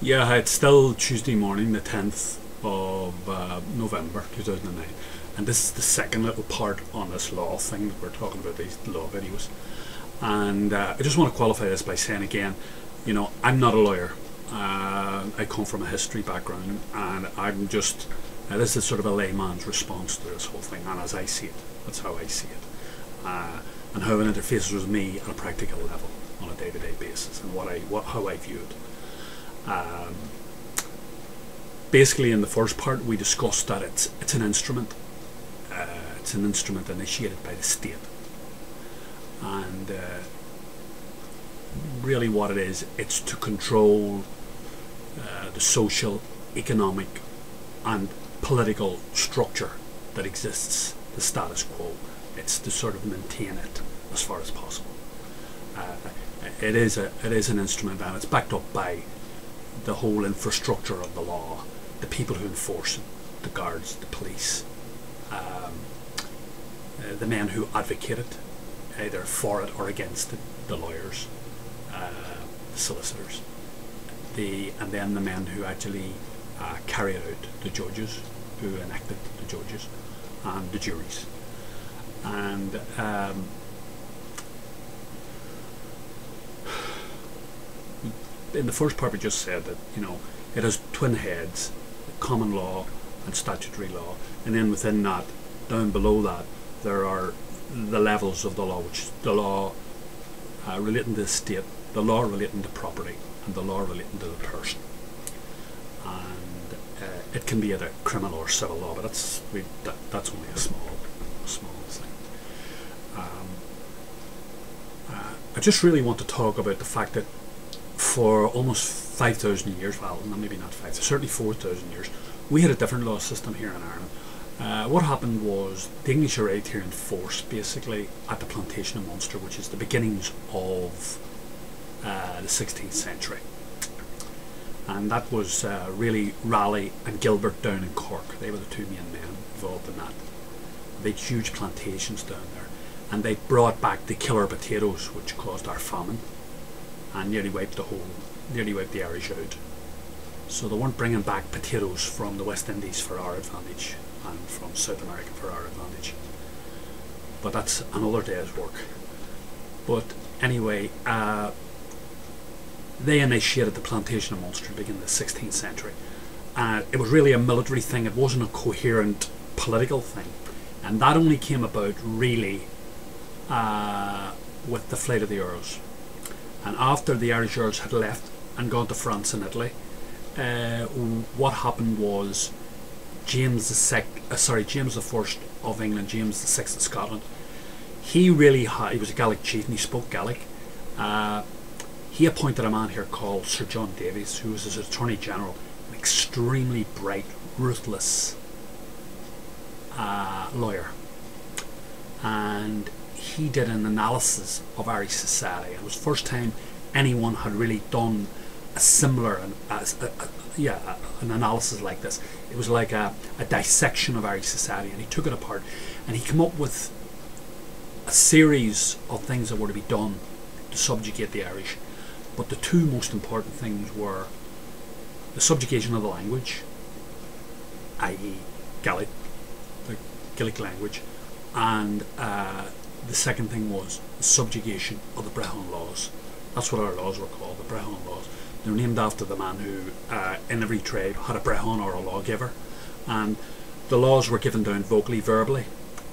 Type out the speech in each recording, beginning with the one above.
Yeah, it's still Tuesday morning, the 10th of November 2009, and this is the second little part on this law thing that we're talking about, these law videos. And I just want to qualify this by saying again, you know, I'm not a lawyer. I come from a history background, and I'm just, this is sort of a layman's response to this whole thing, and as I see it, that's how I see it. And how it interfaces with me at a practical level on a day-to-day basis, and how I view it. Basically, in the first part, we discussed that it's an instrument. It's an instrument initiated by the state, and really, what it is, it's to control the social, economic, and political structure that exists, the status quo. It's to sort of maintain it as far as possible. It is an instrument, and it's backed up by the whole infrastructure of the law, the people who enforce it, the guards, the police, the men who advocate it, either for it or against it, the lawyers, the solicitors, and then the men who actually carry it out, the judges who enacted the judges, and the juries. And in the first part we just said that, you know, it has twin heads, common law and statutory law, and then within that, down below that, there are the levels of the law, which the law relating to the state, the law relating to property, and the law relating to the person. And it can be either criminal or civil law, but that's only a small thing. I just really want to talk about the fact that for almost 5,000 years, well, maybe not 5,000, certainly 4,000 years, we had a different law system here in Ireland. What happened was the English arrived here in force, basically, at the plantation of Munster, which is the beginnings of the 16th century. And that was really Raleigh and Gilbert down in Cork. They were the two main men involved in that. They had huge plantations down there, and they brought back the killer potatoes, which caused our famine, and nearly wiped the Irish out. So they weren't bringing back potatoes from the West Indies for our advantage, and from South America for our advantage. But that's another day's work. But anyway, they initiated the plantation of Munster beginning in the 16th century. It was really a military thing. It wasn't a coherent political thing. And that only came about really with the flight of the Earls. And after the Irish Earls had left and gone to France and Italy, what happened was James I of England, James VI of Scotland, he was a Gaelic chief and he spoke Gaelic. He appointed a man here called Sir John Davies, who was his Attorney General, an extremely bright, ruthless lawyer. And he did an analysis of Irish society. It was the first time anyone had really done a similar an analysis like this. It was like a dissection of Irish society, and he took it apart and he came up with a series of things that were to be done to subjugate the Irish. But the two most important things were the subjugation of the language, i.e. Gaelic, the Gaelic language, and the second thing was the subjugation of the Brehon laws. That's what our laws were called, the Brehon laws. They were named after the man who, in every tribe, had a Brehon or a lawgiver. And the laws were given down vocally, verbally.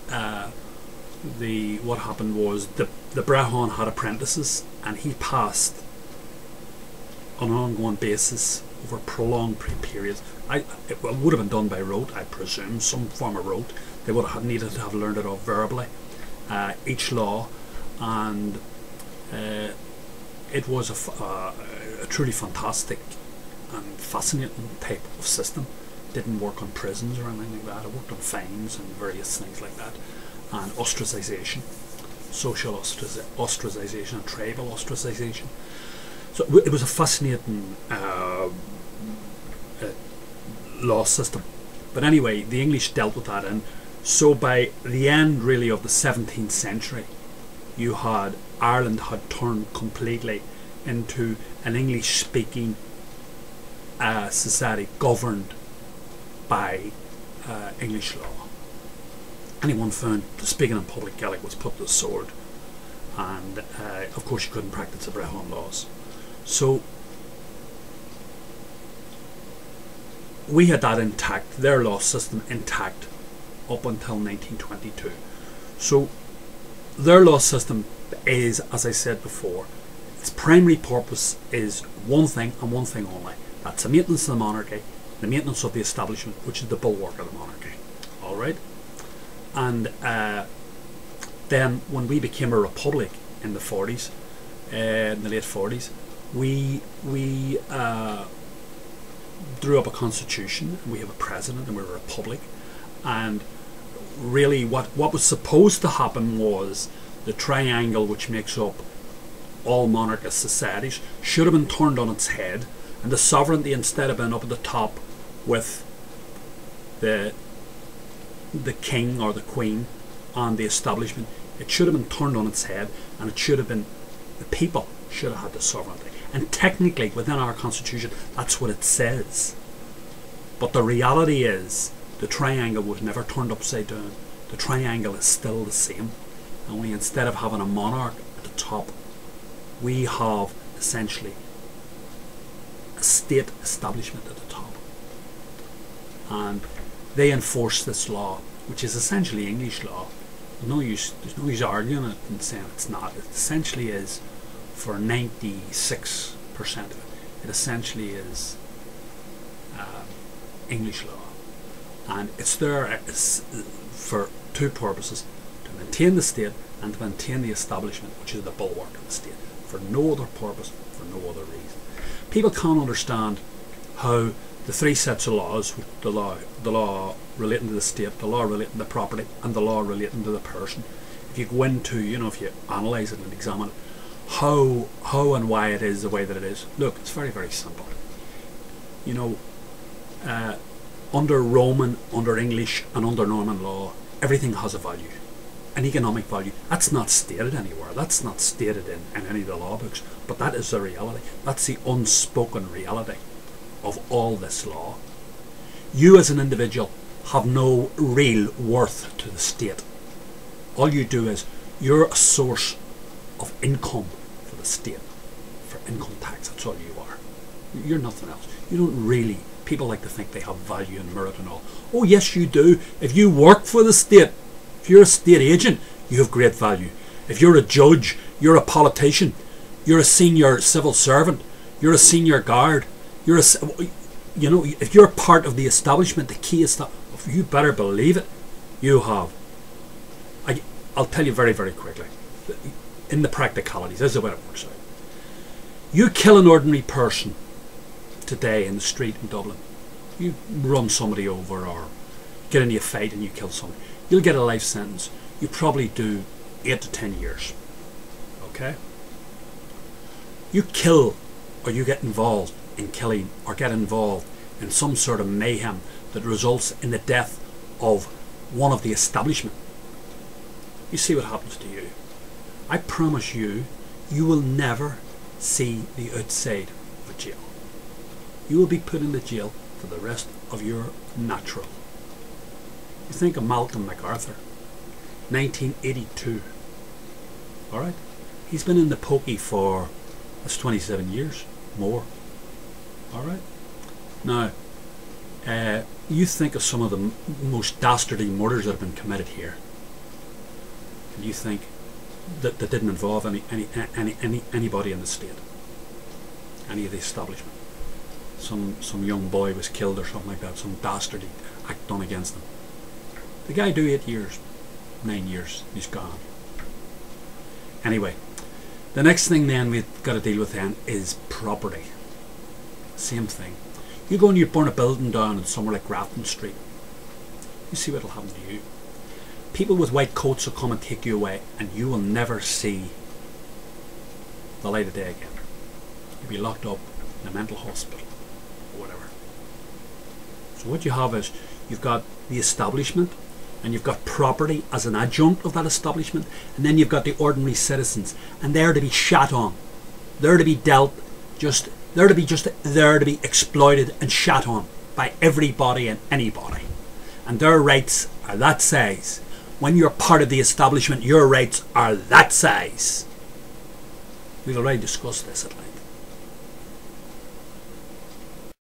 What happened was the Brehon had apprentices, and he passed on an ongoing basis over prolonged periods. It would have been done by rote, I presume, some form of rote. They would have needed to have learned it off verbally, each law, and it was a truly fantastic and fascinating type of system. It didn't work on prisons or anything like that. It worked on fines and various things like that, and ostracization, social ostracization and tribal ostracization. So it was a fascinating law system. But anyway, the English dealt with that, and so by the end really of the 17th century, Ireland had turned completely into an English speaking a society governed by English law. Anyone found speaking in public Gaelic was put to the sword, and of course you couldn't practice the Brehon laws. So we had that intact, their law system intact, up until 1922. So their law system is, as I said before, its primary purpose is one thing and one thing only. That's the maintenance of the monarchy, the maintenance of the establishment, which is the bulwark of the monarchy. Alright? And then when we became a republic in the 40s, in the late 40s, we drew up a constitution, and we have a president, and we're a republic. And really what was supposed to happen was the triangle which makes up all monarchist societies should have been turned on its head, and the sovereignty, instead of being up at the top with the king or the queen and the establishment, it should have been turned on its head, and it should have been the people should have had the sovereignty. And technically within our constitution that's what it says, but the reality is the triangle was never turned upside down. The triangle is still the same, only instead of having a monarch at the top, we have essentially a state establishment at the top. And they enforce this law, which is essentially English law. There's no use arguing it and saying it's not. It essentially is, for 96% of it, it essentially is English law. And it's there for two purposes: to maintain the state and to maintain the establishment, which is the bulwark of the state, for no other purpose, for no other reason. People can't understand how the three sets of laws, the law relating to the state, the law relating to property, and the law relating to the person, if you go into, if you analyse it and examine it, how and why it is the way that it is. Look, it's very, very simple. Under Roman, under English, and under Norman law, everything has a value, an economic value. That's not stated anywhere. That's not stated in any of the law books, but that is the reality. That's the unspoken reality of all this law. You as an individual have no real worth to the state. All you do is you're a source of income for the state, for income tax. That's all you are. You're nothing else. You don't really. People like to think they have value and merit and all. Oh yes, you do. If you work for the state, if you're a state agent, you have great value. If you're a judge, you're a politician, you're a senior civil servant, you're a senior guard, you're if you're part of the establishment, the key is that, you better believe it, you have. I'll tell you very, very quickly, in the practicalities, this is the way it works out. You kill an ordinary person today in the street in Dublin, you run somebody over or get into a fight and you kill somebody, you'll get a life sentence. You probably do 8 to 10 years. Okay? You kill, or you get involved in killing, or get involved in some sort of mayhem that results in the death of one of the establishment, you see what happens to you. I promise you, you will never see the outside of a jail. You will be put in the jail for the rest of your natural. You think of Malcolm MacArthur, 1982. Alright? He's been in the pokey for, that's 27 years, more. Alright? Now, you think of some of the most dastardly murders that have been committed here, and you think that didn't involve anybody in the state, any of the establishment. Some young boy was killed or something like that, some dastardly act done against him. The guy do 8 years, 9 years, he's gone. Anyway, the next thing then we've got to deal with then is property. Same thing. You go and you burn a building down in somewhere like Grafton Street, you see what will happen to you. People with white coats will come and take you away, and you will never see the light of day again. You'll be locked up in a mental hospital or whatever. So what you have is, you've got the establishment, and you've got property as an adjunct of that establishment, and then you've got the ordinary citizens, and they're to be shat on. They're to be dealt just They're to be just there to be exploited and shat on by everybody and anybody. And their rights are that size. When you're part of the establishment, your rights are that size. We've already discussed this at length.